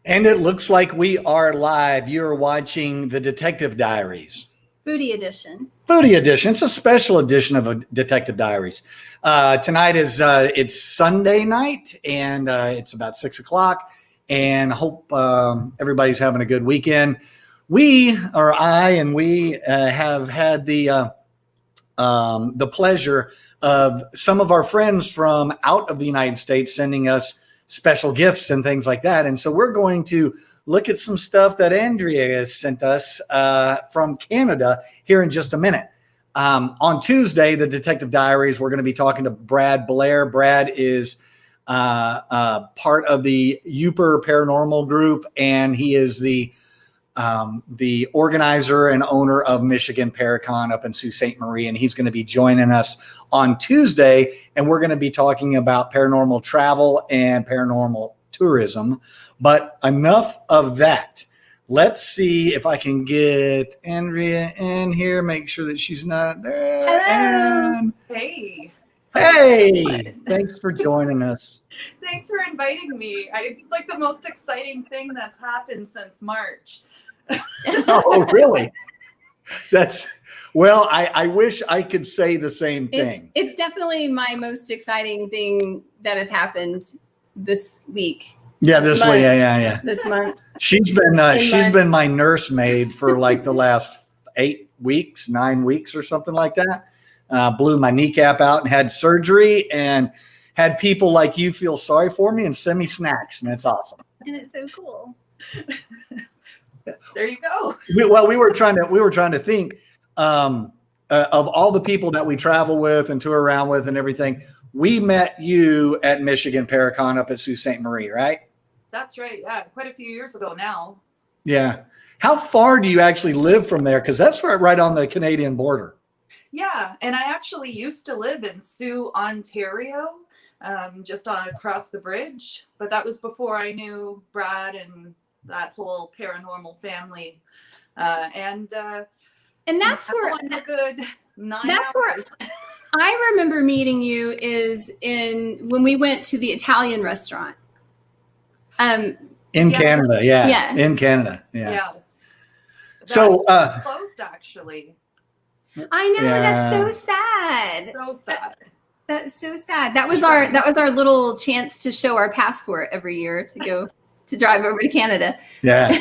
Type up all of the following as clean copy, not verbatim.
And it looks like we are live. You're watching the Detective Diaries. Foodie edition. Foodie edition. It's a special edition of a Detective Diaries. Tonight is it's Sunday night, and it's about 6:00. And I hope everybody's having a good weekend. We have had the pleasure of some of our friends from out of the United States sending us special gifts and things like that. And so we're going to look at some stuff that Andrea has sent us from Canada here in just a minute. On Tuesday, the Detective Diaries, we're going to be talking to Brad Blair. Brad is part of the Uper Paranormal Group, and he is the organizer and owner of Michigan Paracon up in Sault Ste. Marie, and he's going to be joining us on Tuesday, and we're going to be talking about paranormal travel and paranormal tourism. But enough of that. Let's see if I can get Andrea in here, make sure that she's not there. Hello. And Hey. hey, thanks for joining us. Thanks for inviting me. It's like the most exciting thing that's happened since March. Oh, really? I wish I could say the same thing. It's definitely my most exciting thing that has happened this week. Yeah, this way. Yeah. This month. She's been my nursemaid for like the last 9 weeks or something like that. Blew my kneecap out and had surgery, and had people like you feel sorry for me and send me snacks, and it's awesome. And it's so cool. There you go. We were trying to think of all the people that we travel with and tour around with and everything. We met you at Michigan Paracon up at Sault Ste. Marie, right? That's right. Yeah, quite a few years ago now. Yeah. How far do you actually live from there? Because that's right on the Canadian border. Yeah, and I actually used to live in Sault, Ontario, just across the bridge. But that was before I knew Brad and that whole paranormal family. And that's where a good 9 that's hours. where I remember meeting you is when we went to the Italian restaurant. In Canada, yeah. In Canada, yeah. Yes. So closed actually. I know, Yeah. That's so sad. So sad. That's so sad. That was our little chance to show our passport every year to go to drive over to Canada. Yeah.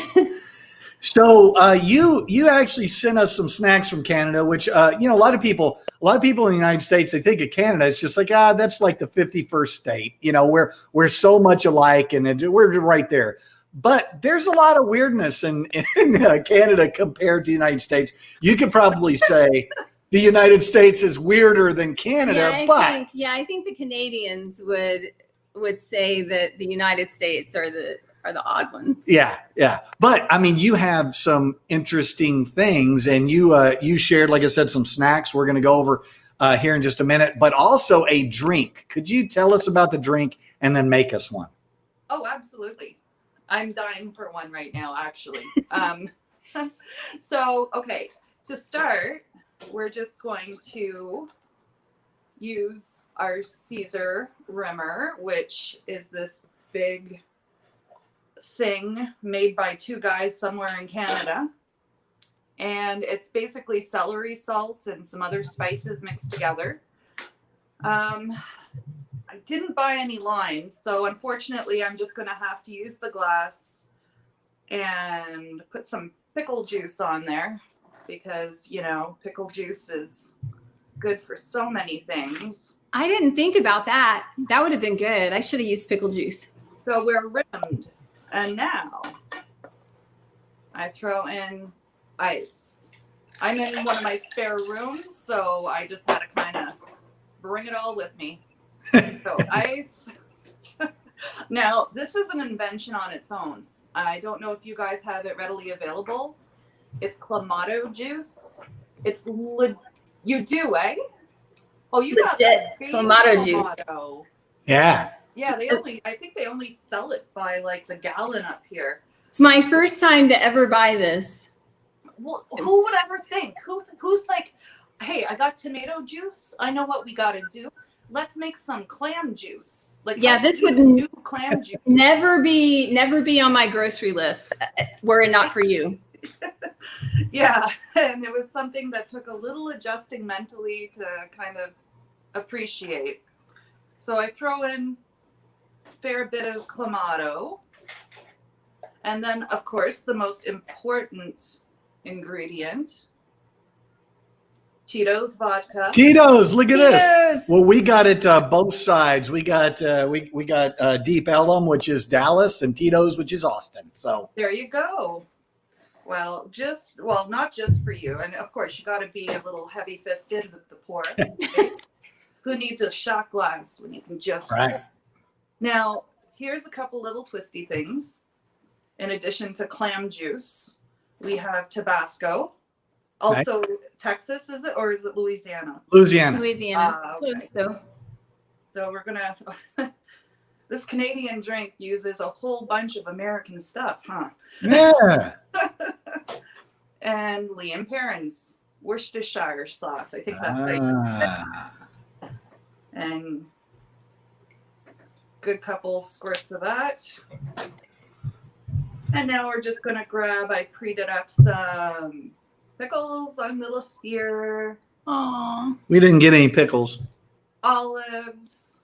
So you actually sent us some snacks from Canada, which a lot of people in the United States, they think of Canada, it's just like that's like the 51st state. We're so much alike, and we're right there. But there's a lot of weirdness in Canada compared to the United States. You could probably say the United States is weirder than Canada, I think the Canadians would say that the United States are the odd ones. Yeah. But I mean, you have some interesting things, and you shared, like I said, some snacks we're going to go over here in just a minute, but also a drink. Could you tell us about the drink and then make us one? Oh, absolutely. I'm dying for one right now, actually. So, okay, to start, we're just going to use our Caesar rimmer, which is this big thing made by two guys somewhere in Canada. And it's basically celery salt and some other spices mixed together. I didn't buy any limes, so unfortunately I'm just going to have to use the glass and put some pickle juice on there because, pickle juice is good for so many things. I didn't think about that. That would have been good. I should have used pickle juice. So we're rimmed. And now I throw in ice. I'm in one of my spare rooms, so I just had to kind of bring it all with me. So ice. Now, this is an invention on its own. I don't know if you guys have it readily available. It's Clamato juice. You do, eh? Oh, you got Clamato juice. Yeah. Yeah, I think they only sell it by like the gallon up here. It's my first time to ever buy this. Well, who would ever think? Who's like, hey, I got tomato juice. I know what we got to do. let's make some clam juice. Like, Yeah, how this do would you do clam juice. never be on my grocery list were it not for you. Yeah, and it was something that took a little adjusting mentally to kind of appreciate. So I throw in a fair bit of clamato. And then, of course, the most important ingredient, Tito's vodka. Tito's, look at this. Tito's. Well, we got it both sides. We got we got Deep Ellum, which is Dallas, and Tito's, which is Austin. So There you go. Well, not just for you. And of course, you got to be a little heavy-fisted with the pour. Okay? Who needs a shot glass when you can just... right. Now, here's a couple little twisty things. In addition to clam juice, we have Tabasco. Also, Texas, is it? Or is it Louisiana? Louisiana. Louisiana. Okay. Close, though. So we're going to... This Canadian drink uses a whole bunch of American stuff, huh? Yeah. And Liam Perrin's Worcestershire sauce. I think that's right. And good couple squirts of that. And now we're just gonna grab, I preed up some pickles on a little spear, Aww. We didn't get any pickles. olives.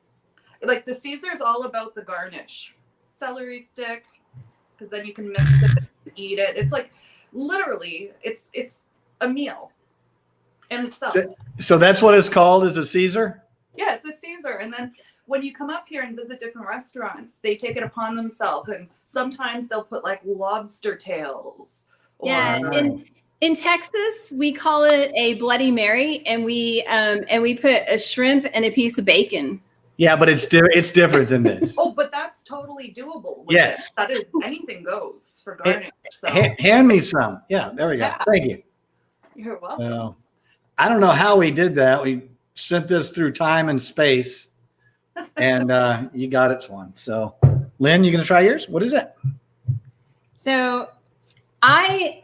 Like the Caesar is all about the garnish. Celery stick, because then you can mix it and eat it. It's like literally, it's a meal in itself. So that's what it's called, is a Caesar? Yeah, it's a Caesar. And then when you come up here and visit different restaurants, they take it upon themselves. And sometimes they'll put like lobster tails. Yeah, in Texas, we call it a Bloody Mary, and we put a shrimp and a piece of bacon. Yeah, but it's different than this. Oh, but that's totally doable. Yeah. That is, anything goes for garnish. So Hand me some. Yeah, there we go. Yeah. Thank you. you're welcome. So, I don't know how we did that. We sent this through time and space, and you got it, Swan. So, Lynn, you gonna try yours? What is it? So, I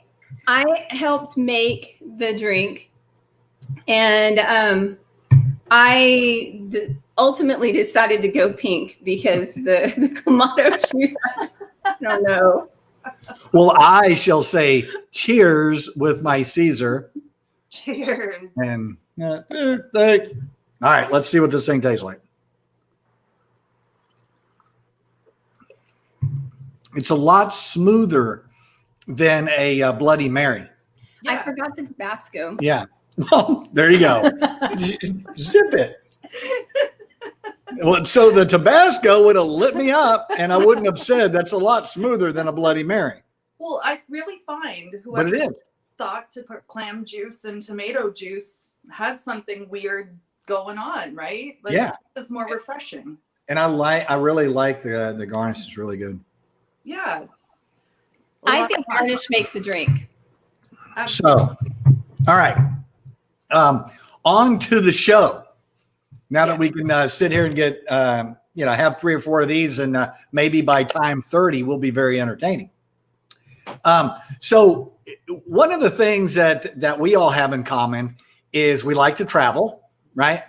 helped make the drink, and ultimately decided to go pink because the Clamato juice. I don't know. Well, I shall say cheers with my Caesar. Cheers. And all right, let's see what this thing tastes like. It's a lot smoother than a Bloody Mary. Yeah. I forgot the Tabasco. Yeah. Well, there you go. Zip it. Well, so the Tabasco would have lit me up, and I wouldn't have said that's a lot smoother than a Bloody Mary. Well, I really find But whoever it is. thought to put clam juice and tomato juice has something weird going on, right? Like, Yeah. it's more refreshing. And I really like the garnish. It's really good. Yeah, it's. a I lot think of fun. garnish makes a drink. So, all right. On to the show. Now that we can sit here and get, have 3 or 4 of these, and maybe by time 30, we'll be very entertaining. So one of the things that we all have in common is we like to travel, right?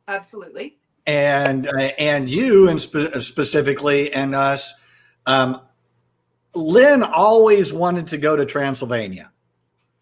Absolutely. And you, and specifically, and us, Lynn always wanted to go to Transylvania.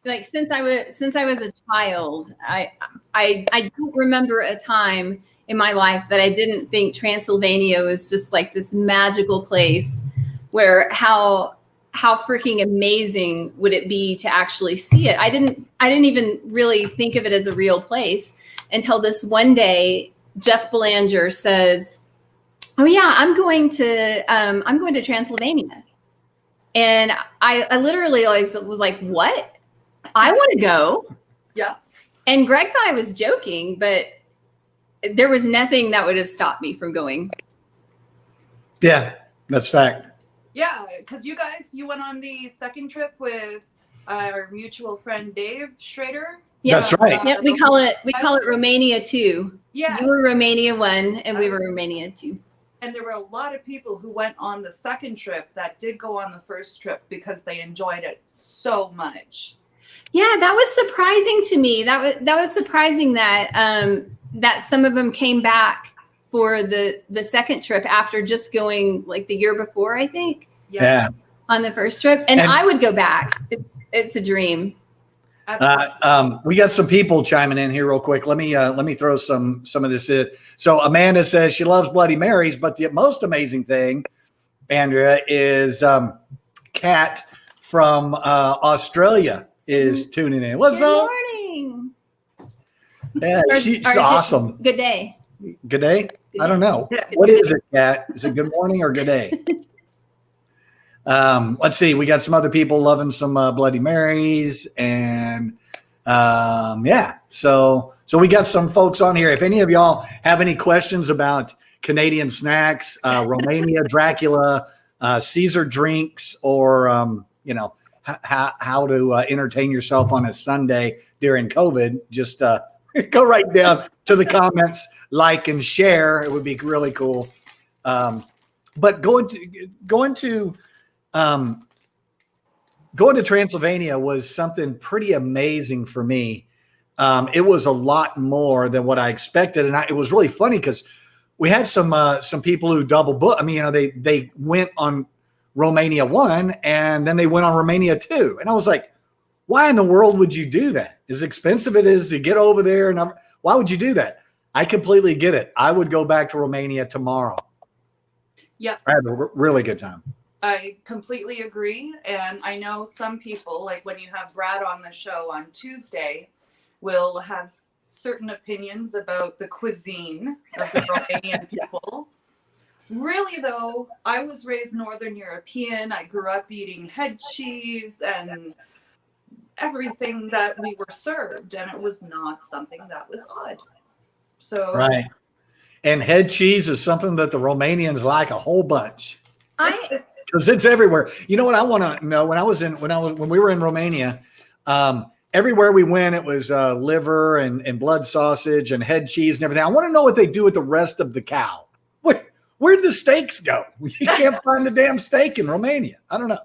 Like since I was a child, I don't remember a time in my life that I didn't think Transylvania was just like this magical place where how freaking amazing would it be to actually see it. I didn't even really think of it as a real place until this one day Jeff Belanger says, "Oh yeah, I'm going to Transylvania." And I literally always was like, "What? I want to go." Yeah. And Greg thought I was joking, but there was nothing that would have stopped me from going. Yeah, that's fact. Yeah, because you went on the second trip with our mutual friend Dave Schrader. Yeah, That's right. Yep, we call it Romania 2. Yeah. You were Romania 1 and we were Romania 2. And there were a lot of people who went on the second trip that did go on the first trip because they enjoyed it so much. Yeah, that was surprising to me. That was surprising that that some of them came back for the second trip after just going like the year before, I think. Yeah. On the first trip, and I would go back. It's a dream. We got some people chiming in here real quick. Let me throw some of this in. So Amanda says she loves Bloody Marys, but the most amazing thing, Andrea, is Kat from Australia is tuning in. What's up? Good morning. Yeah, she's awesome. Good day. Good day? I don't know. Good What day. is it, Kat? Is it good morning or good day? Let's see. We got some other people loving some Bloody Marys, and yeah. So we got some folks on here. If any of y'all have any questions about Canadian snacks, Romania, Dracula, Caesar drinks, or you know how to entertain yourself on a Sunday during COVID, just go right down to the comments, like and share. It would be really cool. But going to Transylvania was something pretty amazing for me. It was a lot more than what I expected, and it was really funny because we had some people who double book. I mean, you know, they went on Romania 1 and then they went on Romania 2, and I was like, why in the world would you do that? As expensive it is to get over there, and why would you do that? I completely get it. I would go back to Romania tomorrow. Yeah, I had a really good time. I completely agree. And I know some people, like when you have Brad on the show on Tuesday, will have certain opinions about the cuisine of the Romanian people. Really, though, I was raised Northern European. I grew up eating head cheese and everything that we were served, and it was not something that was odd. So, right. And head cheese is something that the Romanians like a whole bunch. Because it's everywhere. You know what I want to know? When we were in Romania, everywhere we went, it was liver and blood sausage and head cheese and everything. I want to know what they do with the rest of the cow. Where'd the steaks go? You can't find the damn steak in Romania. I don't know.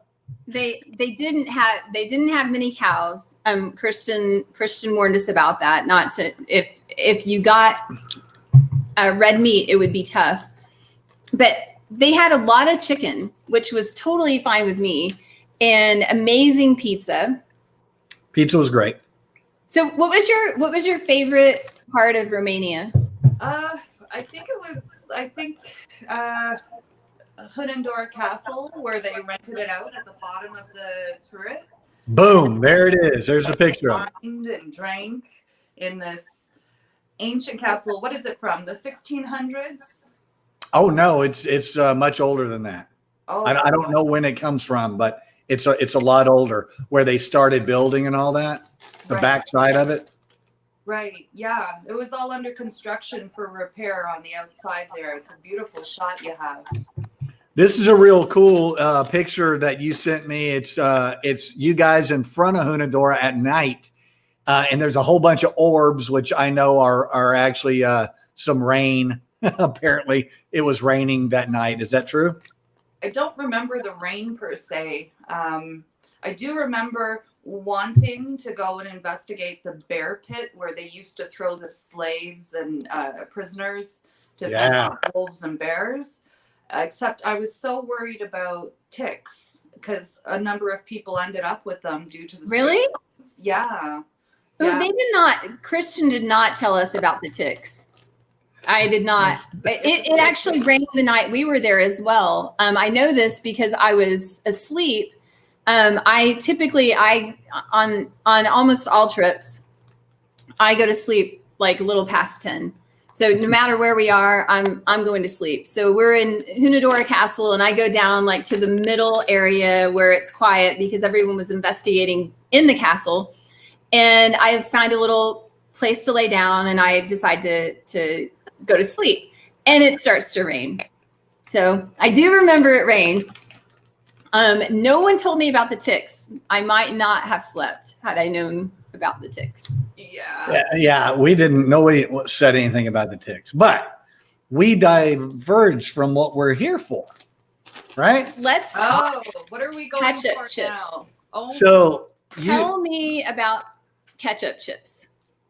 They didn't have many cows. Christian warned us about that. Not to if you got red meat, it would be tough. But they had a lot of chicken, which was totally fine with me, and amazing pizza. Pizza was great. So, what was your favorite part of Romania? I think Hunandora Castle, where they rented it out at the bottom of the turret. Boom! There it is. There's a picture of it. And drank in this ancient castle. What is it from? The 1600s? Oh no, it's much older than that. Oh, I don't know when it comes from, but it's a lot older. Where they started building and all that, the backside of it. Right. Yeah, it was all under construction for repair on the outside there. It's a beautiful shot you have. This is a real cool picture that you sent me. It's you guys in front of Hunandora at night, and there's a whole bunch of orbs, which I know are actually some rain. Apparently, it was raining that night. Is that true? I don't remember the rain per se. I do remember wanting to go and investigate the bear pit where they used to throw the slaves and prisoners to fend off wolves and bears. Except I was so worried about ticks because a number of people ended up with them due to the Really? storms. Yeah. Oh, they did not. Christian did not tell us about the ticks. I did not. It actually rained the night we were there as well. I know this because I was asleep. I typically on almost all trips, I go to sleep like a little past 10. So no matter where we are, I'm going to sleep. So we're in Hunandora Castle, and I go down like to the middle area where it's quiet because everyone was investigating in the castle. And I find a little place to lay down, and I decide to go to sleep. And it starts to rain. So I do remember it rained. No one told me about the ticks. I might not have slept had I known about the ticks. Yeah. We didn't. Nobody said anything about the ticks, but we diverged from what we're here for, right? Let's Oh, what are we going ketchup for chips. now? Oh, So tell me about ketchup chips.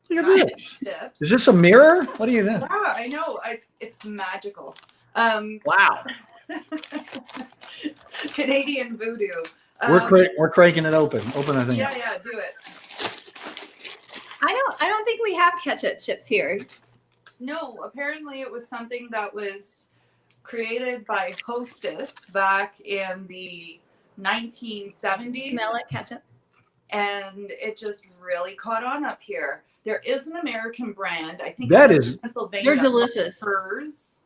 Look at this. Dips. Is this a mirror? What do you think? Yeah, I know. It's magical. Wow. Canadian voodoo. We're cranking it open. Open the thing. Yeah, do it. I don't think we have ketchup chips here. No, apparently it was something that was created by Hostess back in the 1970s. Smell it, ketchup. And it just really caught on up here. There is an American brand. I think That it's is- Pennsylvania. They're delicious. Hers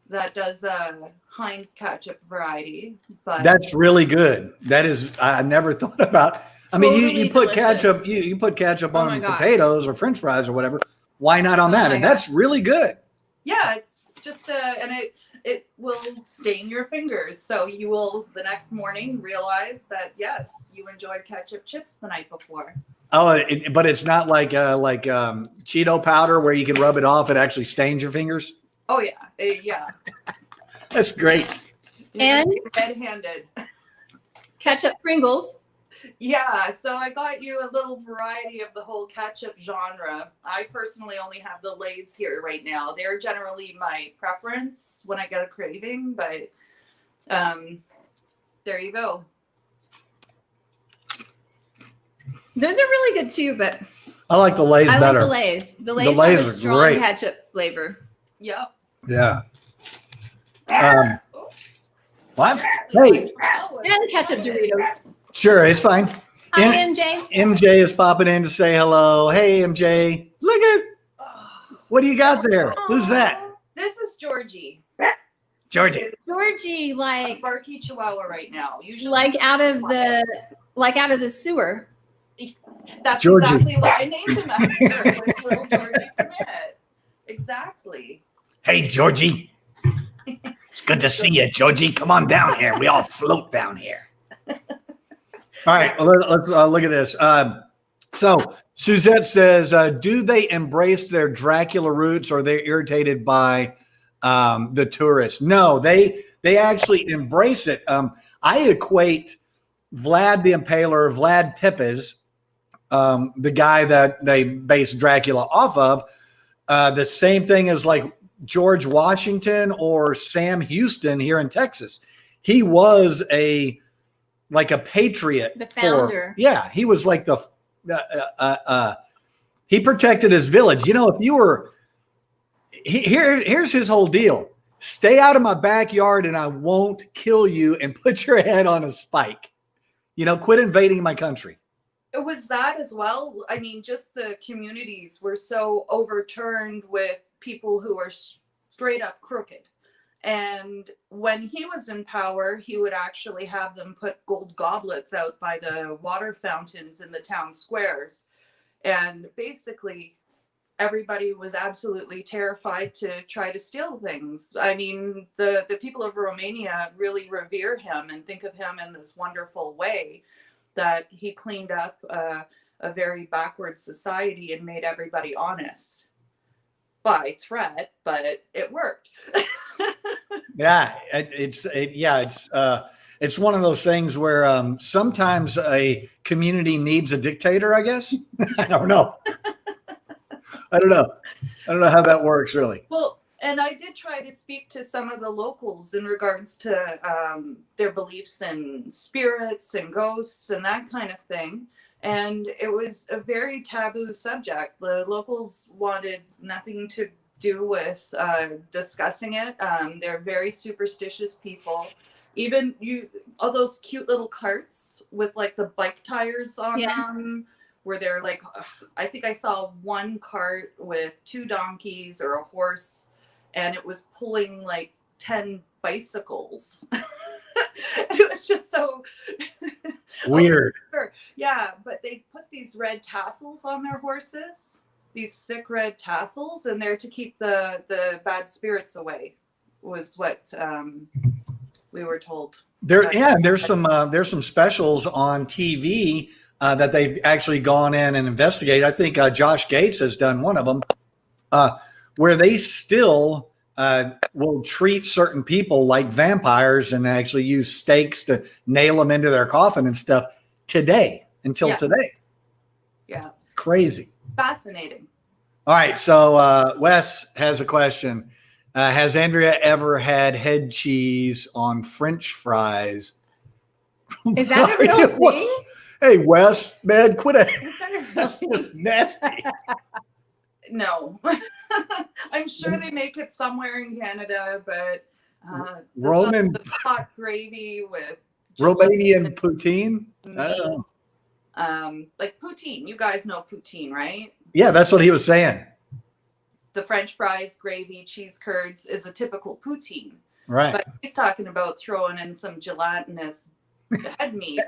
that does a Heinz ketchup variety. But That's really good. That is, I never thought about. I mean, you Totally put delicious. ketchup, you put ketchup Oh my on gosh. potatoes or French fries or whatever. Why not on Oh that? my And that's really good. yeah, it's just and it will stain your fingers. So you will the next morning realize that yes, you enjoyed ketchup chips the night before. Oh, but it's not like Cheeto powder where you can rub it off. It actually stains your fingers. Oh yeah, yeah. That's great. And- red-handed. Ketchup Pringles. Yeah, so I got you a little variety of the whole ketchup genre. I personally only have the Lay's here right now. They're generally my preference when I get a craving, but there you go. Those are really good too, but I like the Lay's I better. like the Lay's. The Lay's Lay's have a are strong great. ketchup flavor. Yep. Yeah. What? Hey, And ketchup Doritos. sure, it's fine. Hi, Yeah. MJ. MJ is popping in to say hello. Hey, MJ. Look at what do you got there? Who's that? This is Georgie. Georgie. Georgie, A like Barky Chihuahua right now. Usually out of the sewer. that's Georgie. exactly what I named him after. Was little Georgie from it. Exactly. Hey, Georgie. It's good to see you, Georgie. Come on down here. We all float down here. All right, let's look at this. So Suzette says, do they embrace their Dracula roots or they're irritated by the tourists? No, they actually embrace it. I equate Vlad the Impaler, Vlad Tepes, the guy that they based Dracula off of, the same thing as like George Washington or Sam Houston here in Texas. He was like a patriot. The founder. Yeah, he was like he protected his village. You know, if you were here's his whole deal. Stay out of my backyard and I won't kill you and put your head on a spike. You know, quit invading my country. It was that as well. I mean, just the communities were so overturned with people who are straight up crooked. And when he was in power, he would actually have them put gold goblets out by the water fountains in the town squares. And basically, everybody was absolutely terrified to try to steal things. I mean, the people of Romania really revere him and think of him in this wonderful way that he cleaned up a very backward society and made everybody honest by threat, but it worked. Yeah, it's one of those things where sometimes a community needs a dictator, I guess. I don't know. I don't know how that works, really. Well, and I did try to speak to some of the locals in regards to their beliefs in spirits and ghosts and that kind of thing. And it was a very taboo subject. The locals wanted nothing to do with discussing it. They're very superstitious people. Even all those cute little carts with like the bike tires on them, where they're like, I think I saw one cart with 2 donkeys or a horse, and it was pulling like 10 bicycles. It was just so Weird. Sure. Yeah, but they put these red tassels on their horses, these thick red tassels, and they're to keep the bad spirits away, was what we were told. There's some specials on TV that they've actually gone in and investigated. I think Josh Gates has done one of them where they still will treat certain people like vampires and actually use stakes to nail them into their coffin and stuff today until today. Yeah. Crazy. fascinating. All right. So Wes has a question. Has Andrea ever had head cheese on French fries? Is that a real thing? Hey, Wes, man, quit it. Is that a real That's thing? just nasty. No. I'm sure they make it somewhere in Canada, but Roman the hot gravy with Romanian poutine. I don't know. Like poutine. You guys know poutine, right? Yeah, that's what he was saying. The French fries, gravy, cheese curds is a typical poutine. Right. But he's talking about throwing in some gelatinous head meat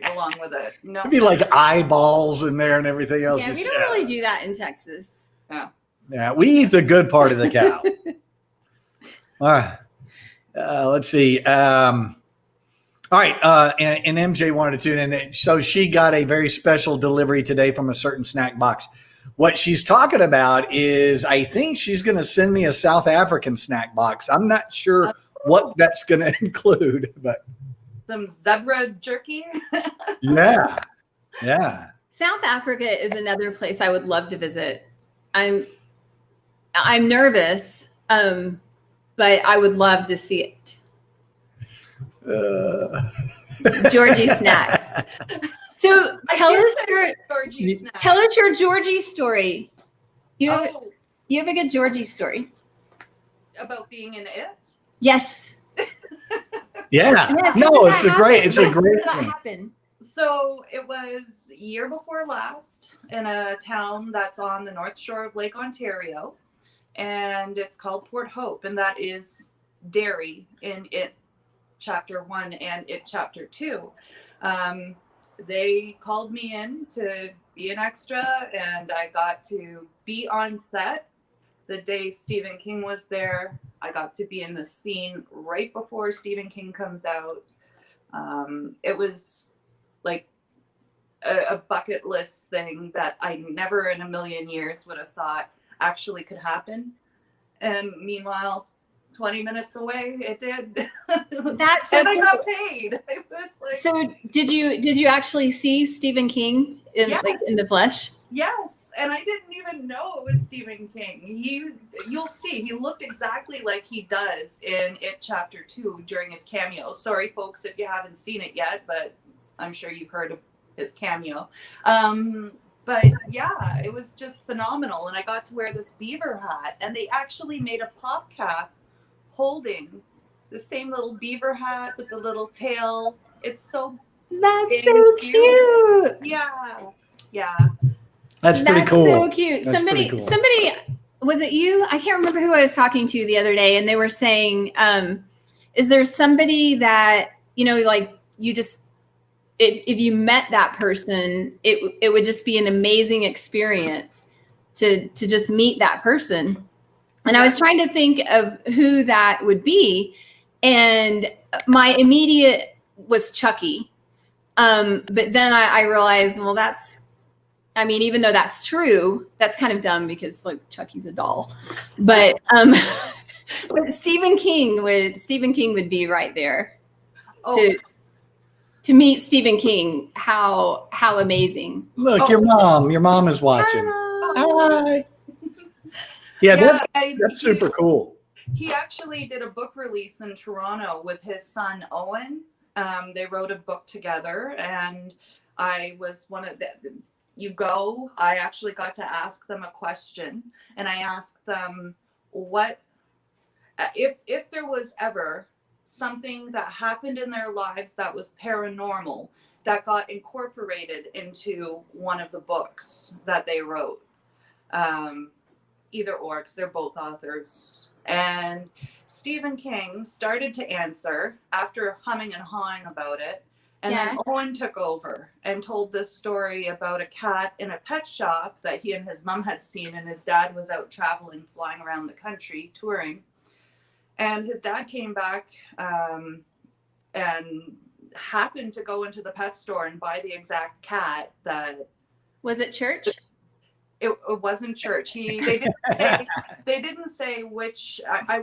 along with it. No. It'd be like eyeballs in there and everything else. Yeah, we don't really do that in Texas. Yeah, we eat the good part of the cow. All right. Let's see. All right. And MJ wanted to tune in. So she got a very special delivery today from a certain snack box. What she's talking about is, I think she's going to send me a South African snack box. I'm not sure what that's going to include, but some zebra jerky. yeah. South Africa is another place I would love to visit. I'm nervous, but I would love to see it. Georgie snacks. So tell us your Georgie story. You have a good Georgie story About being in it? Yes. Yeah. Yes. No, it's a great How did that thing. happen? So it was year before last in a town that's on the north shore of Lake Ontario, and it's called Port Hope, and that is dairy in it chapter 1 and it chapter 2. They called me in to be an extra, and I got to be on set the day Stephen King was there. I got to be in the scene right before Stephen King comes out. It was like a bucket list thing that I never in a million years would have thought actually could happen. And meanwhile, 20 minutes away, it did. That's so and cool. I got paid. It was like, so did you actually see Stephen King in the flesh? Yes. And I didn't even know it was Stephen King. You'll see, he looked exactly like he does in It Chapter 2 during his cameo. Sorry, folks, if you haven't seen it yet, but I'm sure you've heard of his cameo. But yeah, it was just phenomenal. And I got to wear this beaver hat, and they actually made a pop cap holding the same little beaver hat with the little tail. It's so cute. Yeah. That's pretty cool. So cute. That's somebody, pretty cool. was it you? I can't remember who I was talking to the other day, and they were saying, is there somebody that, like you just, if you met that person, it would just be an amazing experience to just meet that person. And I was trying to think of who that would be. And my immediate was Chucky. But then I realized, well, even though that's true, that's kind of dumb because like Chucky's a doll. But but Stephen King would be right there. To meet Stephen King, how amazing. Look, your mom is watching. Hi. Yeah, that's super cool. He actually did a book release in Toronto with his son Owen. They wrote a book together, and I was one of them. I actually got to ask them a question, and I asked them what if there was ever something that happened in their lives that was paranormal that got incorporated into one of the books that they wrote. Either or, because they're both authors. And Stephen King started to answer after humming and hawing about it. And then Owen took over and told this story about a cat in a pet shop that he and his mom had seen, and his dad was out traveling, flying around the country, touring. And his dad came back and happened to go into the pet store and buy the exact cat that... Was it Church? It wasn't Church. They didn't say which. I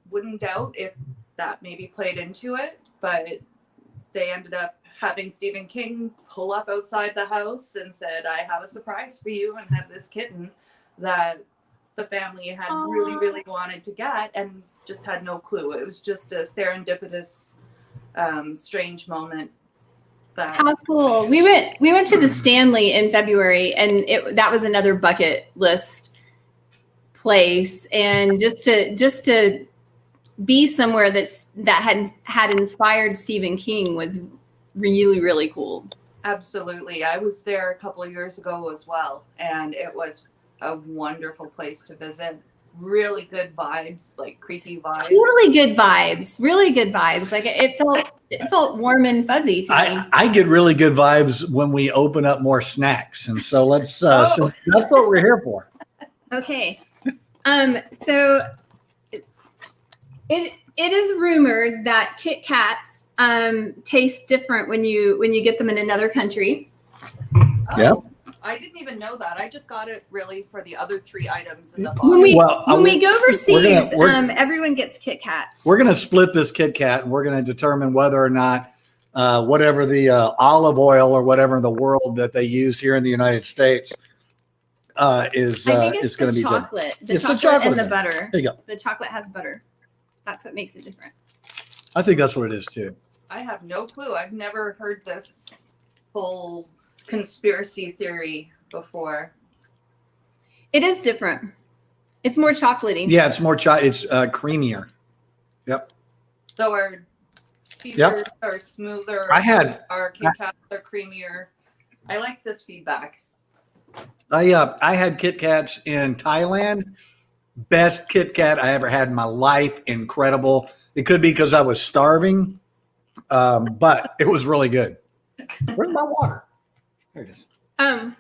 wouldn't doubt if that maybe played into it, but they ended up having Stephen King pull up outside the house and said, I have a surprise for you, and have this kitten that the family had really, really wanted to get and just had no clue. It was just a serendipitous, strange moment. How cool. We went to the Stanley in February, and that was another bucket list place. And just to be somewhere that had inspired Stephen King was really, really cool. Absolutely. I was there a couple of years ago as well, and it was a wonderful place to visit. Really good vibes, like creepy vibes. Totally good vibes. Really good vibes. Like it felt warm and fuzzy to me. I get really good vibes when we open up more snacks, and so let's. So that's what we're here for. Okay. So it is rumored that Kit Kats taste different when you get them in another country. Yeah. I didn't even know that. I just got it really for the other 3 items in the box. When we go overseas, everyone gets Kit Kats. We're going to split this Kit Kat, and we're going to determine whether or not whatever the olive oil or whatever in the world that they use here in the United States is going to be chocolate. different. The chocolate and the butter. There you go. The chocolate has butter. That's what makes it different. I think that's what it is too. I have no clue. I've never heard this whole conspiracy theory before. It is different. It's more chocolatey. Yeah, it's more it's creamier. Yep. So our Caesars are smoother. Our Kit Kats are creamier. I like this feedback. I had Kit Kats in Thailand. Best Kit Kat I ever had in my life. Incredible. It could be because I was starving, but it was really good. Where's my water? There it is. And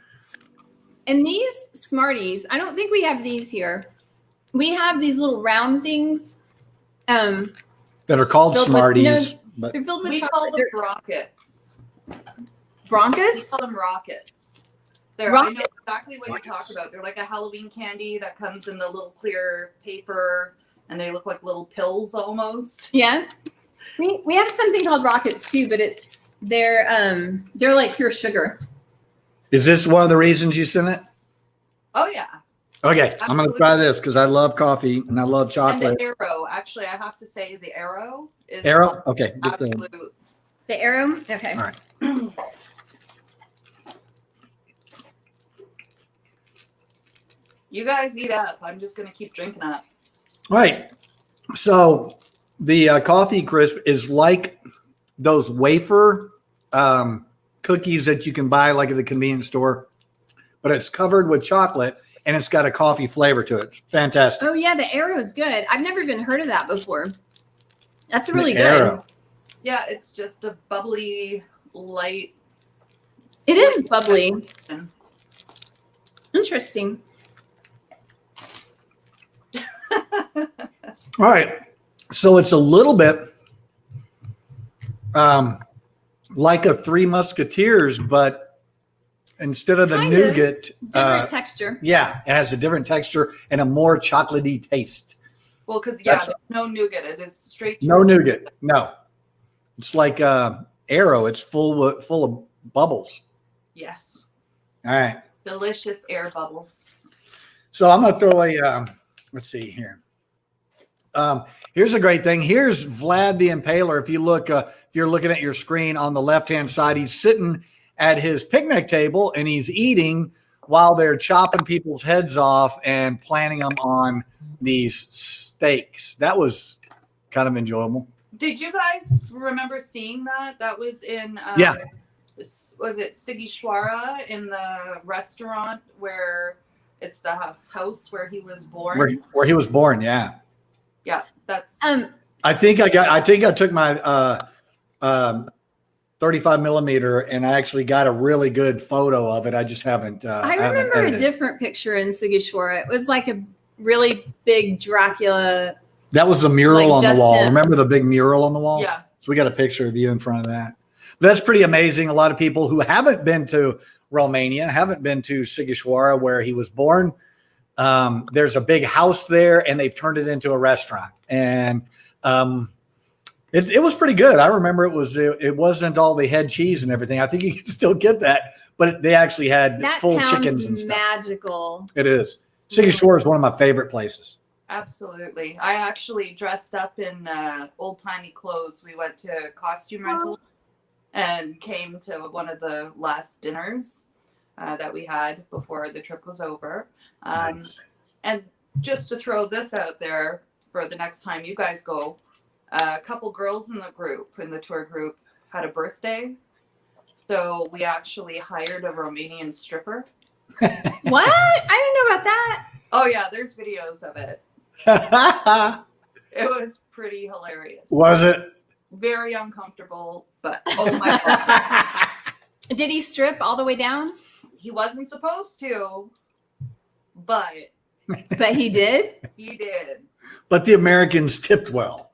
these Smarties, I don't think we have these here. We have these little round things that are called Smarties. But they're filled with we chocolate. call them rockets. Broncos? We call them rockets. I know exactly what you're talking about. They're like a Halloween candy that comes in the little clear paper, and they look like little pills almost. Yeah. We have something called rockets too, but they're like pure sugar. Is this one of the reasons you sent it? Oh yeah. Okay, Absolutely. I'm going to try this because I love coffee and I love chocolate. And the Arrow. Actually, I have to say the Arrow is Arrow? Okay. absolute. The Arrow? Okay. All right. You guys eat up. I'm just going to keep drinking up. All right. So the coffee crisp is like those wafer cookies that you can buy like at the convenience store, but it's covered with chocolate and it's got a coffee flavor to it. It's fantastic. Oh yeah, the Arrow is good. I've never even heard of that before. That's really good. Arrow. Yeah, it's just a bubbly, light. It is bubbly. Interesting. All right. So it's a little bit like a Three Musketeers, but instead of the Kind of. nougat, Different texture. yeah, it has a different texture and a more chocolatey taste. Well, because That's- there's no nougat. It is straight. No nougat. No. It's like Arrow. It's full of bubbles. Yes. All right. Delicious air bubbles. So I'm going to throw a, let's see here. Here's a great thing. Here's Vlad the Impaler. If you're looking at your screen on the left-hand side, he's sitting at his picnic table and he's eating while they're chopping people's heads off and planting them on these steaks. That was kind of enjoyable. Did you guys remember seeing that? That was in Yeah. Was it Sigishwara in the restaurant where it's the house where he was born? Where he was born, yeah. Yeah, that's I think I took my 35 millimeter and I actually got a really good photo of it. I just haven't. I remember a different picture in Sigishwara. It was like a really big Dracula. That was the mural Like on the just wall. him. Remember the big mural on the wall? Yeah. So we got a picture of you in front of that. But that's pretty amazing. A lot of people who haven't been to Romania, haven't been to Sigishwara where he was born. There's a big house there and they've turned it into a restaurant. And It was pretty good. I remember it wasn't all the head cheese and everything. I think you can still get that, but they actually had That full sounds chickens and stuff. magical. It is. City Shore is one of my favorite places. Absolutely. I actually dressed up in old-timey clothes. We went to costume rental and came to one of the last dinners that we had before the trip was over. Nice. And just to throw this out there for the next time you guys go, a couple girls in the tour group, had a birthday. So we actually hired a Romanian stripper. What? I didn't know about that. Oh, yeah, there's videos of it. It was pretty hilarious. Was it? Very uncomfortable, but oh my God. Did he strip all the way down? He wasn't supposed to, but But he did? he did. But the Americans tipped well.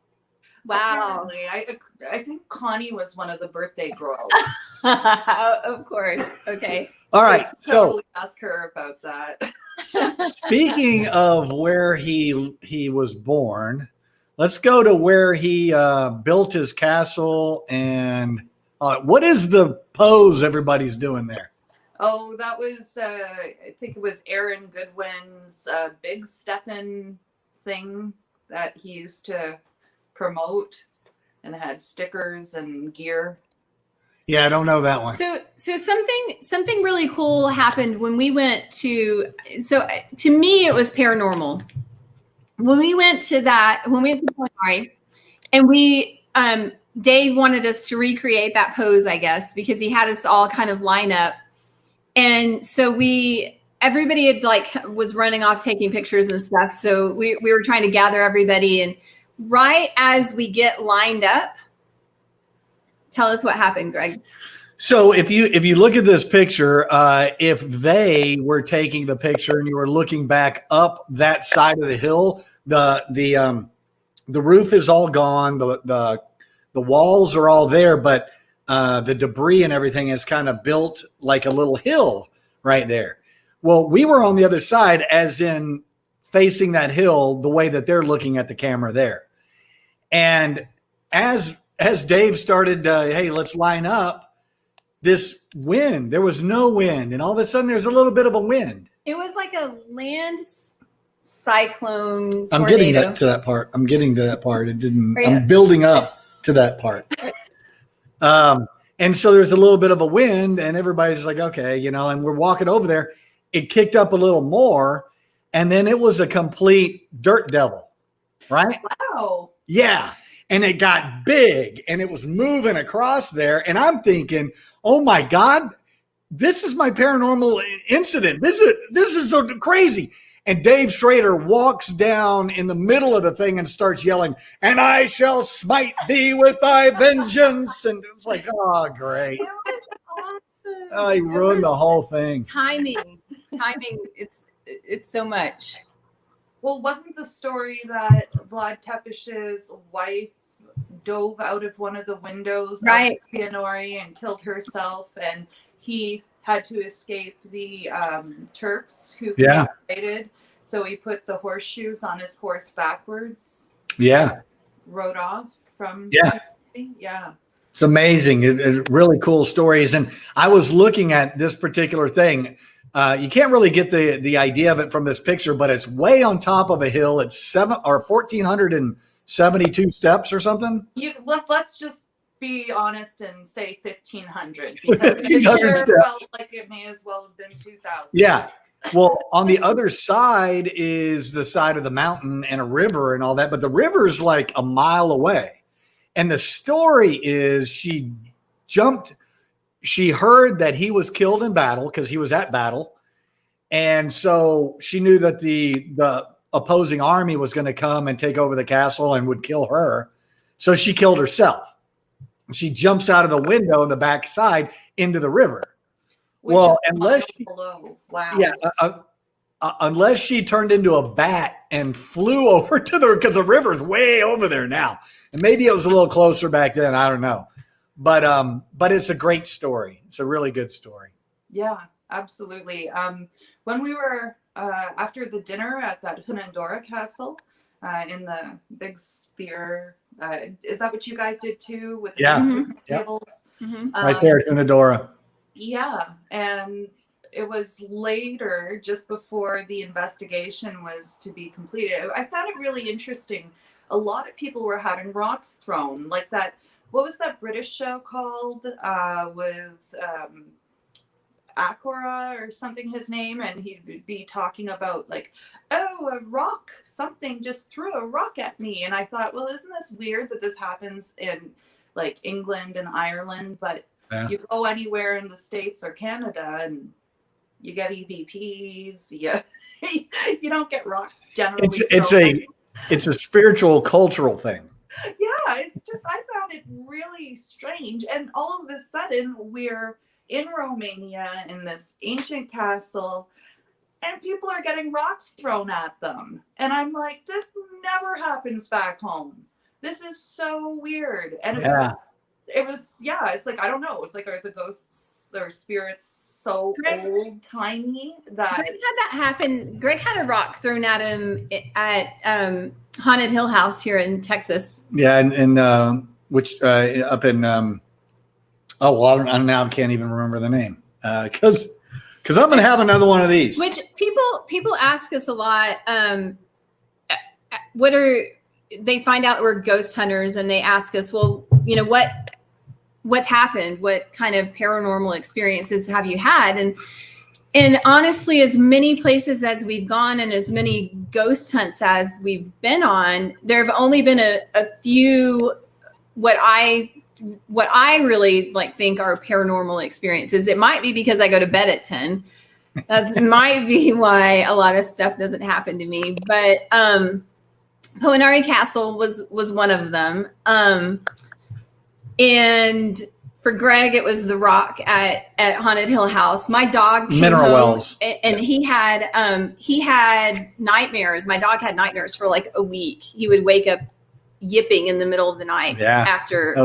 Wow. Apparently, I think Connie was one of the birthday girls. Of course. Okay. All right. So Totally ask her about that. speaking of where he was born, let's go to where he built his castle. And what is the pose everybody's doing there? Oh, that was, I think it was Aaron Goodwin's big steppin' thing that he used to promote and had stickers and gear. Yeah, I don't know that one. So something really cool happened when we went to. So to me, it was paranormal. When we went to Molinari, and Dave wanted us to recreate that pose, I guess, because he had us all kind of line up, and so everybody had was running off taking pictures and stuff. So we were trying to gather everybody, and right as we get lined up, tell us what happened, Greg. So if you look at this picture, if they were taking the picture and you were looking back up that side of the hill, the roof is all gone, the walls are all there, but the debris and everything is kind of built like a little hill right there. Well, we were on the other side, as in facing that hill the way that they're looking at the camera there. And as Dave started, hey, let's line up, this wind, there was no wind. And all of a sudden there's a little bit of a wind. It was like a land cyclone tornado. I'm getting to that part. It didn't, Right. I'm building up to that part. And so there's a little bit of a wind and everybody's like, okay, and we're walking over there. It kicked up a little more. And then it was a complete dirt devil, right? Wow. Yeah. And it got big and it was moving across there. And I'm thinking, oh my God, this is my paranormal incident. This is so crazy. And Dave Schrader walks down in the middle of the thing and starts yelling, "And I shall smite thee with thy vengeance." And it was like, oh, great. It was awesome. Oh, he ruined the whole thing. Timing. It's so much. Well, wasn't the story that Vlad Tepes's wife dove out of one of the windows Right. of Pianori and killed herself, and he had to escape the Turks who invaded, so he put the horseshoes on his horse backwards. Yeah. Rode off from yeah. It's amazing. It really cool stories. And I was looking at this particular thing. You can't really get the idea of it from this picture, but it's way on top of a hill. It's 1,472 steps or something. Let's just be honest and say 1,500, because it 1,500 sure steps. felt like it may as well have been 2,000. Yeah. Well, on the other side is the side of the mountain and a river and all that, but the river is like a mile away. And the story is she heard that he was killed in battle because he was at battle. And so she knew that the opposing army was going to come and take over the castle and would kill her. So she killed herself. She jumps out of the window in the back side into the river. Which Well, is unless below. Wow. Yeah, unless she turned into a bat and flew over to because the river's way over there now, and maybe it was a little closer back then. I don't know, but it's a great story. It's a really good story. Yeah, absolutely. When we were after the dinner at that Hunandora Castle, in the big spear. Is that what you guys did too with the Yeah. tables? Right there, Unadora. Yeah, and it was later, just before the investigation was to be completed. I found it really interesting. A lot of people were having rocks thrown, like that. What was that British show called with Akora or something, his name, and he'd be talking about like, oh, a rock, something just threw a rock at me. And I thought, well, isn't this weird that this happens in like England and Ireland, but you go anywhere in the States or Canada and you get EVPs, you don't get rocks generally. It's a spiritual, cultural thing. Yeah, it's just, I found it really strange. And all of a sudden we're in Romania in this ancient castle and people are getting rocks thrown at them. And I'm like, this never happens back home. This is so weird. And it was, it's like, I don't know. It's like, are the ghosts or spirits so old timey that Greg had that happen? Greg had a rock thrown at him at Haunted Hill House here in Texas. Yeah. And which up in, I now can't even remember the name because I'm going to have another one of these. Which people ask us a lot. They find out we're ghost hunters and they ask us, well, you know, what's happened? What kind of paranormal experiences have you had? And honestly, as many places as we've gone and as many ghost hunts as we've been on, there have only been a few what I really think are paranormal experiences. It might be because I go to bed at 10. That might be why a lot of stuff doesn't happen to me. But Poenari Castle was one of them. And for Greg, it was the rock at Haunted Hill House. My dog came Mineral home wells. And he had nightmares. My dog had nightmares for like a week. He would wake up yipping in the middle of the night after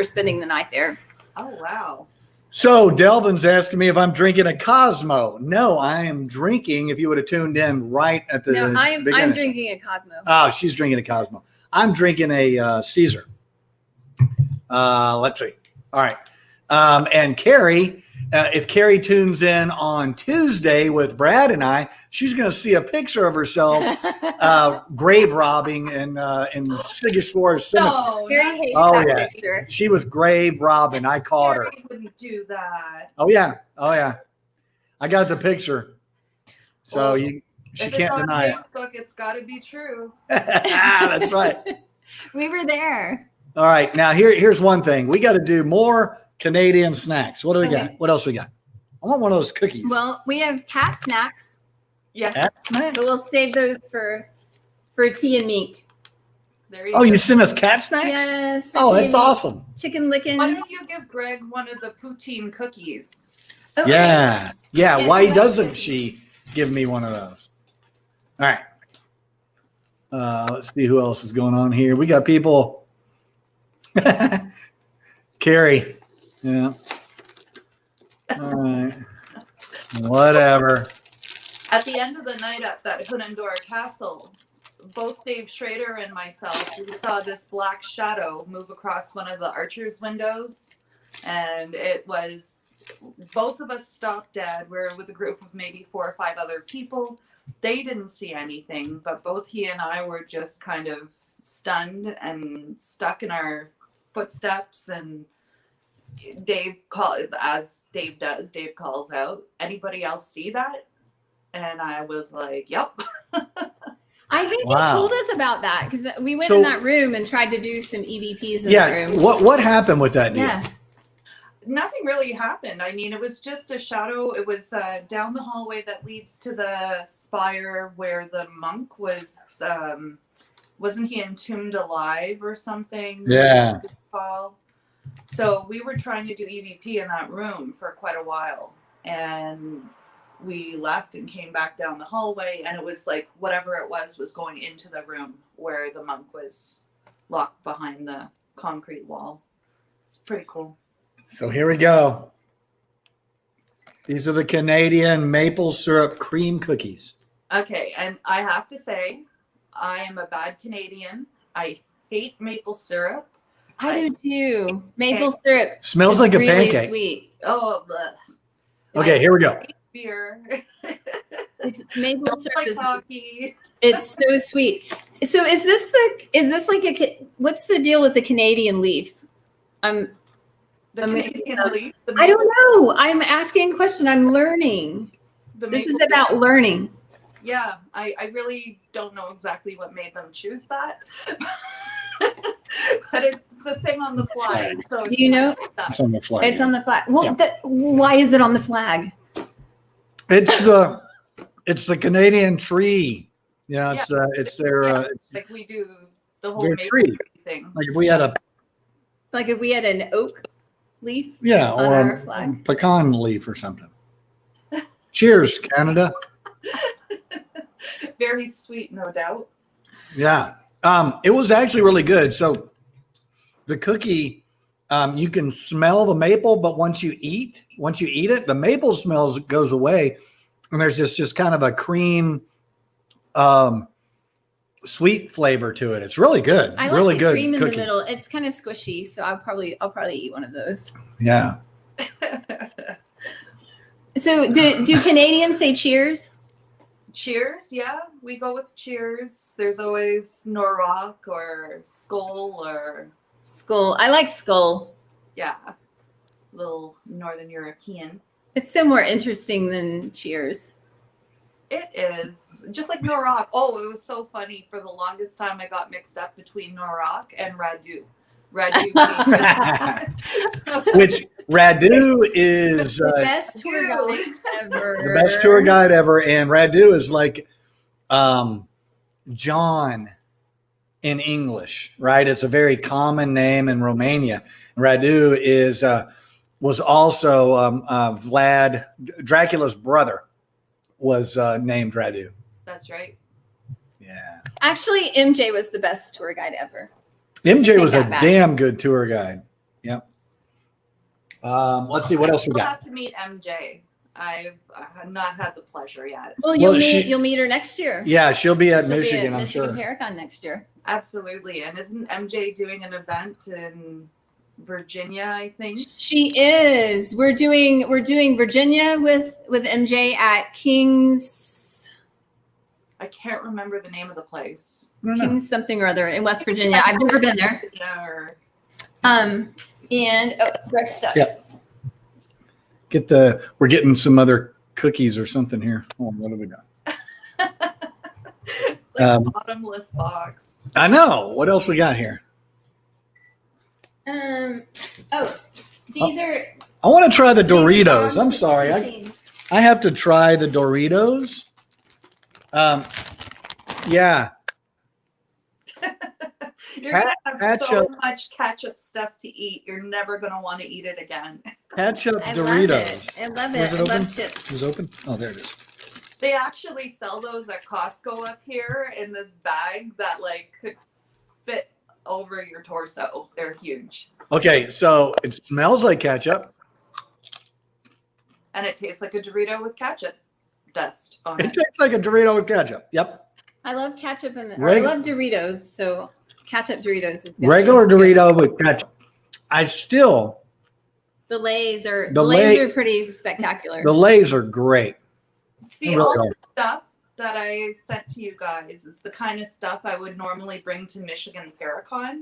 spending the night there. Oh, wow. So Delvin's asking me if I'm drinking a Cosmo. No, I am drinking, if you would have tuned in right at the I'm drinking a Cosmo. Oh, she's drinking a Cosmo. I'm drinking a Caesar. Let's see. All right. And Carrie, if Carrie tunes in on Tuesday with Brad and I, she's going to see a picture of herself grave robbing in Sigismund Cemetery. Carrie hates that picture. She was grave robbing. I caught her. Carrie wouldn't do that. Oh yeah. I got the picture. So she can't deny Facebook, it's got to be true. That's right. We were there. All right. Now here's one thing. We got to do more Canadian snacks. What do we got? What else we got? I want one of those cookies. Well, we have cat snacks. Yes. Cat snacks? But we'll save those for Tea and Meek. There you go. You sent us cat snacks? Yes. Oh, that's awesome. Chicken licking. Why don't you give Greg one of the poutine cookies? Okay. Yeah. Why doesn't she give me one of those? All right. Let's see who else is going on here. We got people. Carrie. Yeah. All right. Whatever. At the end of the night at that Hunandora Castle, both Dave Schrader and myself, we saw this black shadow move across one of the archers' windows. And it was, both of us stopped dead. We're with a group of maybe 4 or 5 other people. They didn't see anything, but both he and I were just kind of stunned and stuck in our footsteps. And Dave as Dave does, Dave calls out, anybody else see that? And I was like, yep. I think he told us about that because we went in that room and tried to do some EVPs in that room. What happened with that deal? Yeah. Nothing really happened. I mean, it was just a shadow. It was down the hallway that leads to the spire where the monk was. Wasn't he entombed alive or something? Yeah. So we were trying to do EVP in that room for quite a while. And we left and came back down the hallway. And it was like whatever it was going into the room where the monk was locked behind the concrete wall. It's pretty cool. So here we go. These are the Canadian maple syrup cream cookies. Okay. And I have to say, I am a bad Canadian. I hate maple syrup. I do too. Maple syrup Smells is like a really pancake. sweet. Oh, bleh. Okay, here we go. I hate beer. It's maple Don't syrup like is hockey. it's so sweet. So is this like what's the deal with the Canadian leaf? The I'm Canadian leaf. I don't know. I'm asking a question. I'm learning. This is about learning. Yeah, I really don't know exactly what made them choose that. But it's the thing on the flag. So Do you know? It's on the flag. It's on the flag. Well, Yeah. why is it on the flag? It's the Canadian tree. Yeah, it's their like we do the whole their maple tree. tree thing. like if we had a Like if we had an oak leaf yeah on or our a flag. pecan leaf or something. Cheers, Canada. Very sweet, no doubt. Yeah. It was actually really good. So the cookie, you can smell the maple, but once you eat it, the maple smells goes away, and there's just kind of a cream, sweet flavor to it. It's really good. I like really the good cream in cookie. the middle. It's kind of squishy, so I'll probably eat one of those. Yeah. So do Canadians say cheers? Cheers, yeah, we go with cheers. There's always Norrock or Skull or Skull. I like skull. yeah, little Northern European. It's so more interesting than cheers. It is just like Norrock. Oh, it was so funny. For the longest time, I got mixed up between Norrock and Radu. Radu, Which Radu is The best tour guide ever. the best tour guide ever, and Radu is like John in English, right? It's a very common name in Romania. Radu was also Vlad Dracula's brother was named Radu. That's right. Yeah. Actually, MJ was the best tour guide ever. MJ was a that back. damn good tour guide. Yep. Let's see what else we We'll got. have to meet MJ. I've not had the pleasure yet. Well, you'll meet her next year. Yeah, she'll be at She'll Michigan, be at I'm Michigan sure. Paracon next year. Absolutely. And isn't MJ doing an event in Virginia, I think? She is. We're doing Virginia with MJ at King's I can't remember the name of the place. King's something or other in West Virginia. I've never been there. Yeah, or And Greg's stuff. Yeah. We're getting some other cookies or something here. Oh, what do we got? it's like a bottomless box. I know. What else we got here? These are. I want to try the these are Doritos. on I'm the sorry. proteins. I have to try the Doritos. Yeah. You're going to have so Ketchup. much ketchup stuff to eat. You're never going to want to eat it again. Ketchup I Doritos. love it. I love it. Was it I open? love chips. Is it open? Oh, there it is. They actually sell those at Costco up here in this bag that like could fit over your torso. They're huge. Okay, so it smells like ketchup. And it tastes like a Dorito with ketchup dust on It it. tastes like a Dorito with ketchup. Yep. I love ketchup and Reg- I love Doritos. So ketchup Doritos is good. Regular Dorito with ketchup. The Lays are The Lays Lay- are pretty spectacular. The Lays are great. See, Really all are. the stuff that I sent to you guys is the kind of stuff I would normally bring to Michigan Paracon,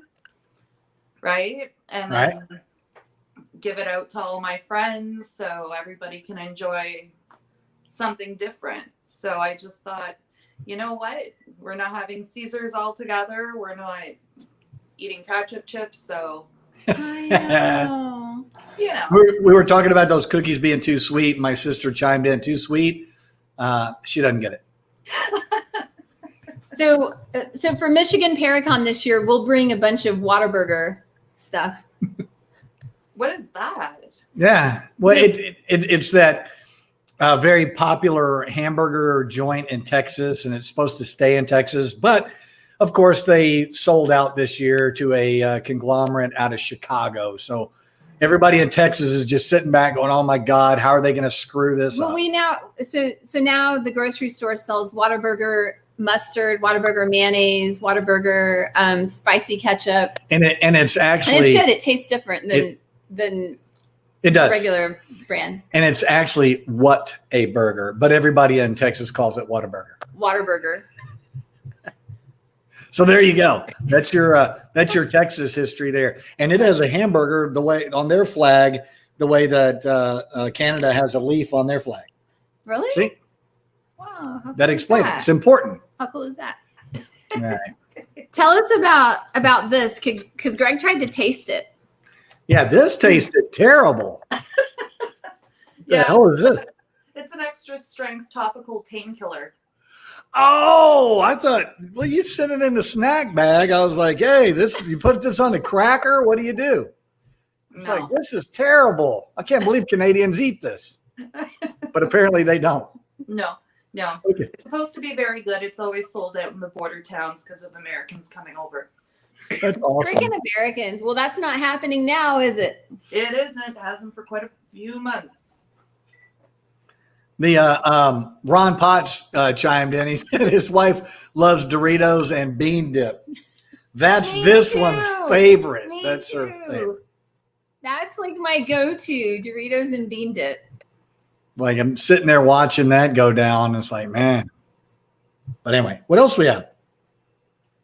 right? And then give it out to all my friends so everybody can enjoy something different. So I just thought, you know what? We're not having Caesars all together. We're not eating ketchup chips. So, I know. you know. We were talking about those cookies being too sweet. My sister chimed in, too sweet. She doesn't get it. So for Michigan Paracon this year, we'll bring a bunch of Whataburger stuff. What is that? Yeah. Well, it's that very popular hamburger joint in Texas, and it's supposed to stay in Texas. But, of course, they sold out this year to a conglomerate out of Chicago. So everybody in Texas is just sitting back going, oh, my God, how are they going to screw this Well, up? so now the grocery store sells Whataburger mustard, Whataburger mayonnaise, Whataburger spicy ketchup. And it's And it's actually good. It tastes different than it does. regular brand. And it's actually what a burger, but everybody in Texas calls it Whataburger. Whataburger. So there you go. That's your Texas history there. And it has a hamburger the way on their flag, the way that Canada has a leaf on their flag. Really? See? Wow. How That cool is explains it. that? It's important. How cool is that? All right. Tell us about this, because Greg tried to taste it. Yeah, this tasted terrible. The hell is this? It's an extra strength topical painkiller. Oh, I thought, well, you sent it in the snack bag. I was like, hey, you put this on a cracker? What do you do? It's like, this is terrible. I can't believe Canadians eat this. But apparently they don't. No. Okay. It's supposed to be very good. It's always sold out in the border towns because of Americans coming over. That's awesome. Freaking Americans. Well, that's not happening now, is it? It isn't. It hasn't for quite a few months. The Ron Potts chimed in. He said his wife loves Doritos and bean dip. That's Me this too. one's favorite. Me That's her too. favorite. That's like my go-to, Doritos and bean dip. Like I'm sitting there watching that go down. It's like, man. But anyway, what else we have?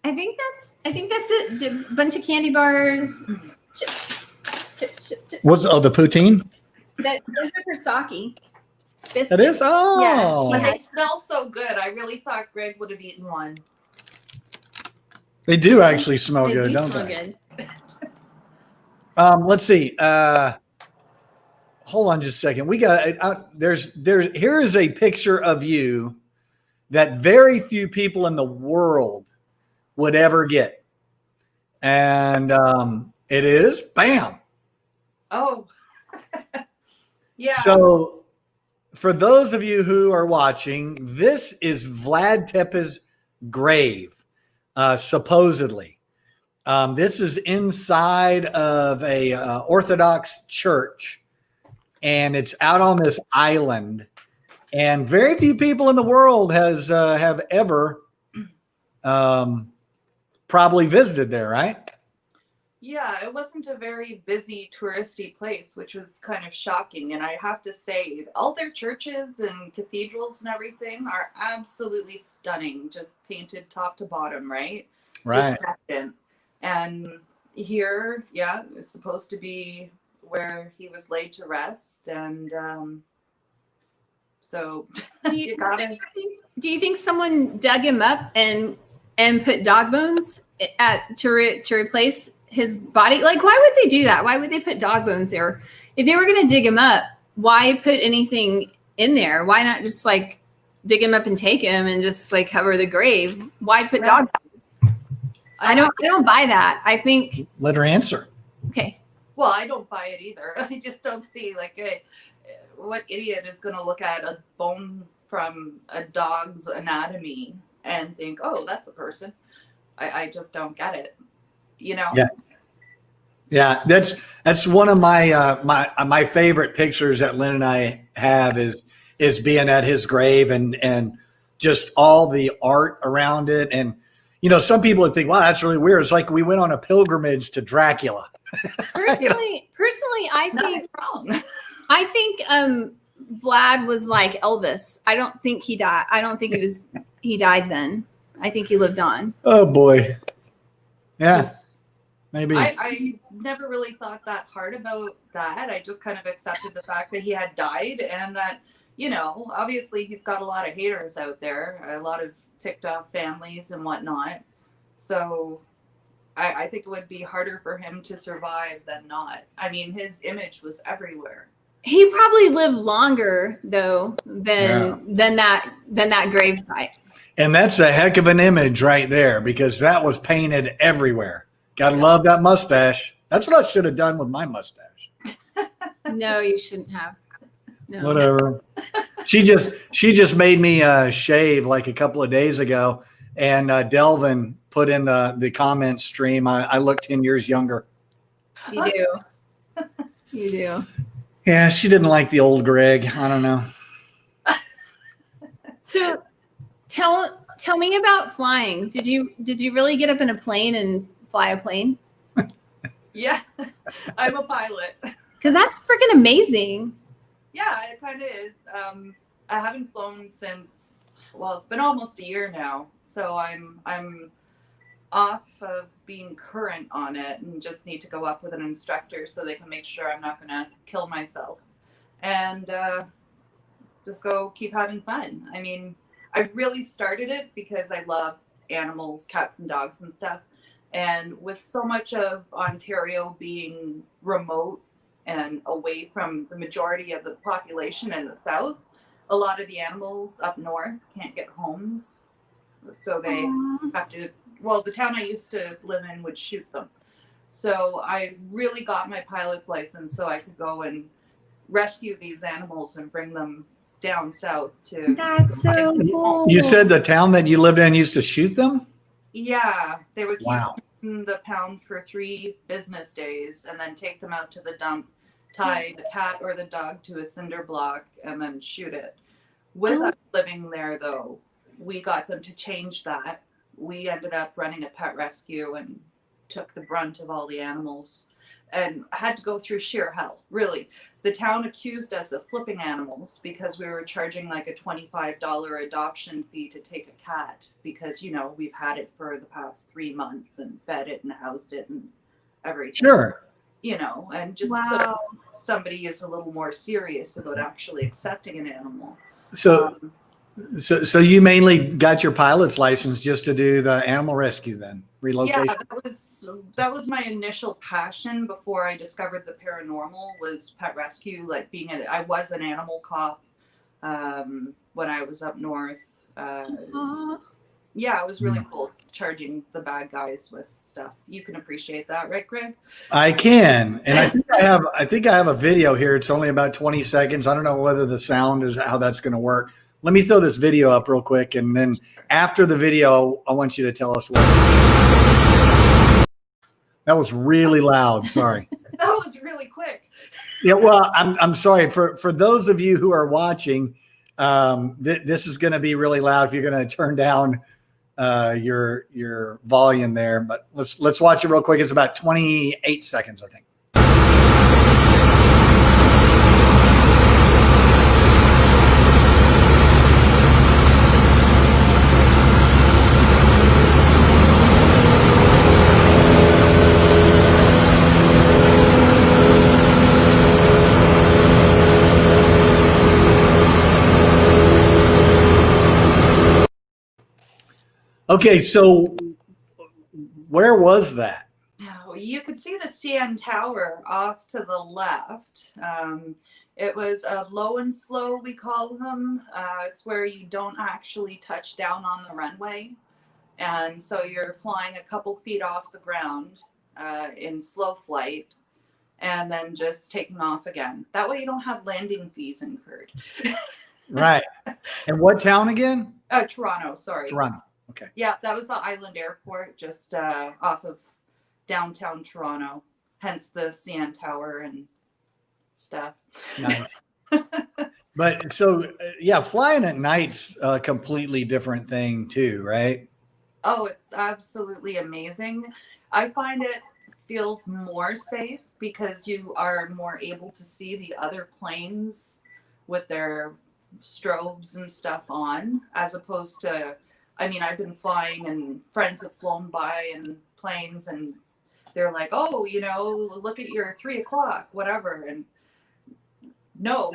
I think that's it. A bunch of candy bars, chips. What's the poutine? Those are for sake. That is? Oh. But they smell so good. I really thought Greg would have eaten one. They do actually smell They good, do don't smell they? good. Let's see. Hold on just a second. We got here is a picture of you that very few people in the world would ever get. And it is bam. Oh. Yeah. So for those of you who are watching, this is Vlad Tepes' grave, supposedly. This is inside of a Orthodox church, and it's out on this island. And very few people in the world have ever probably visited there, right? Yeah, it wasn't a very busy touristy place, which was kind of shocking. And I have to say, all their churches and cathedrals and everything are absolutely stunning, just painted top to bottom, right? Right. And here, it was supposed to be where he was laid to rest. And so Do you think someone dug him up and put dog bones to replace his body? Like, why would they do that? Why would they put dog bones there? If they were going to dig him up, why put anything in there? Why not just like dig him up and take him and just like cover the grave? Why put dog bones? I don't buy that. I think. Let her answer. Okay. Well, I don't buy it either. I just don't see what idiot is going to look at a bone from a dog's anatomy and think, oh, that's a person. I just don't get it. You know? Yeah. That's one of my favorite pictures that Lynn and I have is being at his grave and just all the art around it. And, some people would think, wow, that's really weird. It's like we went on a pilgrimage to Dracula. Personally, I think Vlad was like Elvis. I don't think he died. I don't think he died then. I think he lived on. Oh boy. Yeah. Maybe. I never really thought that hard about that. I just kind of accepted the fact that he had died and that, obviously he's got a lot of haters out there, a lot of ticked off families and whatnot. So I think it would be harder for him to survive than not. I mean, his image was everywhere. He probably lived longer though than that gravesite. And that's a heck of an image right there because that was painted everywhere. Gotta love that mustache. That's what I should have done with my mustache. No, you shouldn't have. No. Whatever. She just made me shave like a couple of days ago, and Delvin put in the comment stream. I look 10 years younger. You do. You do. Yeah, she didn't like the old Greg. I don't know. So Tell me about flying. Did you really get up in a plane and fly a plane? Yeah, I'm a pilot. Because that's freaking amazing. Yeah, it kind of is. I haven't flown since, well, it's been almost a year now. So I'm off of being current on it and just need to go up with an instructor so they can make sure I'm not going to kill myself. And just go keep having fun. I mean, I really started it because I love animals, cats and dogs and stuff. And with so much of Ontario being remote and away from the majority of the population in the south, a lot of the animals up north can't get homes. So they have to, well, the town I used to live in would shoot them. So I really got my pilot's license so I could go and rescue these animals and bring them down south to. That's so cool. You said the town that you lived in used to shoot them? Yeah, they would keep Wow. them in the pound for 3 business days and then take them out to the dump, tie the cat or the dog to a cinder block, and then shoot it. With us living there, though, we got them to change that. We ended up running a pet rescue and took the brunt of all the animals and had to go through sheer hell, really. The town accused us of flipping animals because we were charging like a $25 adoption fee to take a cat because, you know, we've had it for the past 3 months and fed it and housed it and everything. Sure. You know, and just so somebody is a little more serious about actually accepting an animal. So you mainly got your pilot's license just to do the animal rescue then? Relocation? Yeah, that was my initial passion before I discovered the paranormal was pet rescue. Like I was an animal cop when I was up north. Yeah, it was really cool charging the bad guys with stuff. You can appreciate that, right, Greg? I can, and I think I have a video here. It's only about 20 seconds. I don't know whether the sound is how that's going to work. Let me throw this video up real quick, and then after the video, I want you to tell us what. That was really loud. Sorry. That was really quick. Yeah, well, I'm sorry for those of you who are watching. This is going to be really loud if you're going to turn down your volume there. But let's watch it real quick. It's about 28 seconds, I think. Okay, so where was that? You could see the CN Tower off to the left. It was a low and slow, we call them. It's where you don't actually touch down on the runway. And so you're flying a couple feet off the ground in slow flight and then just taking off again. That way you don't have landing fees incurred. Right. And what town again? Toronto, sorry. Toronto. Okay. Yeah, that was the Island Airport just off of downtown Toronto, hence the CN Tower and stuff. Nice. But so, yeah, flying at night's a completely different thing too, right? Oh, it's absolutely amazing. I find it feels more safe because you are more able to see the other planes with their strobes and stuff on, as opposed to, I mean, I've been flying and friends have flown by in planes and they're like, oh, you know, look at your 3 o'clock, whatever. And no,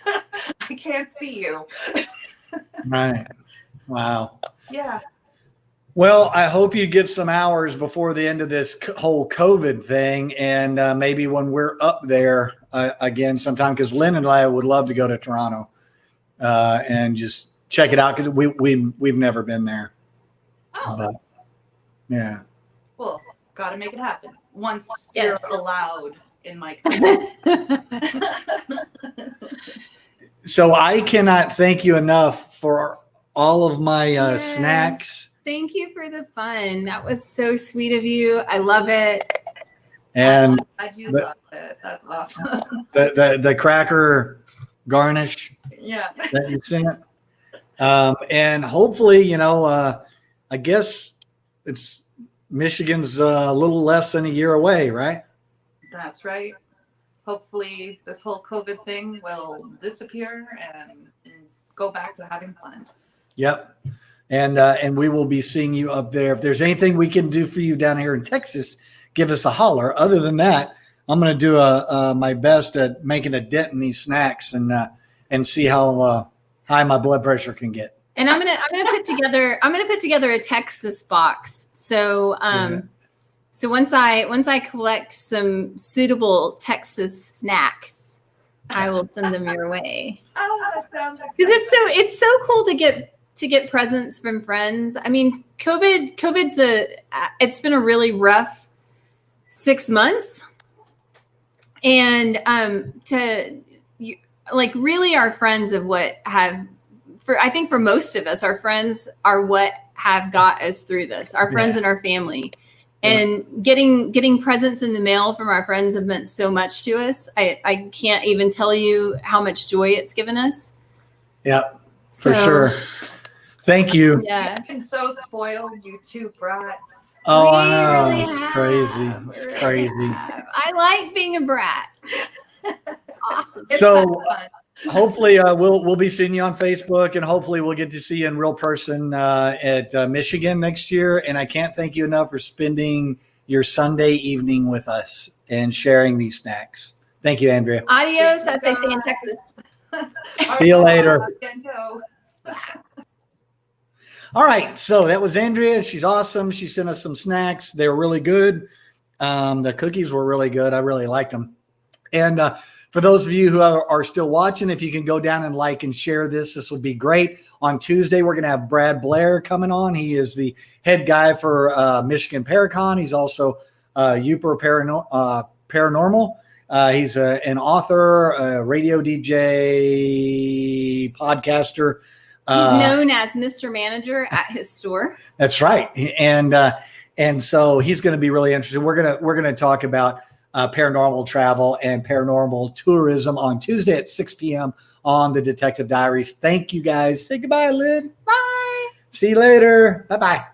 I can't see you. Right. Wow. Yeah. Well, I hope you get some hours before the end of this whole COVID thing. And maybe when we're up there again sometime, because Lynn and I would love to go to Toronto and just check it out because we've never been there. Oh. But, yeah. Well, got to make it happen once you're allowed in my country. So I cannot thank you enough for all of my snacks. Thank you for the fun. That was so sweet of you. I love it. And I do love it. That's awesome. the cracker garnish. Yeah. That you sent. And hopefully, I guess Michigan's a little less than a year away, right? That's right. Hopefully this whole COVID thing will disappear and go back to having fun. Yep. And we will be seeing you up there. If there's anything we can do for you down here in Texas, give us a holler. Other than that, I'm going to do my best at making a dent in these snacks and see how high my blood pressure can get. And I'm gonna put together a Texas box. So so once I collect some suitable Texas snacks, I will send them your way. Oh, that sounds exciting. Because it's so cool to get presents from friends. I mean, COVID's it's been a really rough 6 months, and really our friends of what have. I think for most of us, our friends are what have got us through this, our friends and our family. And getting presents in the mail from our friends have meant so much to us. I can't even tell you how much joy it's given us. Yeah, for sure. Thank you. Yeah. You've been so spoiled, you two brats. Oh, I know. It's crazy. It's crazy. I like being a brat. It's awesome. It's So fun. hopefully we'll be seeing you on Facebook, and hopefully we'll get to see you in real person at Michigan next year. And I can't thank you enough for spending your Sunday evening with us and sharing these snacks. Thank you, Andrea. Adios, as they say in Texas. See you later. Bento. All right. So that was Andrea. She's awesome. She sent us some snacks. They were really good. The cookies were really good. I really liked them. And for those of you who are still watching, if you can go down and like and share this would be great. On Tuesday, we're going to have Brad Blair coming on. He is the head guy for Michigan Paracon. He's also Uper Paranormal. He's an author, a radio DJ, podcaster. He's known as Mr. Manager at his store. That's right. And so he's going to be really interesting. We're going to talk about paranormal travel and paranormal tourism on Tuesday at 6 p.m. on the Detective Diaries. Thank you guys. Say goodbye, Lynn. Bye. See you later. Bye-bye.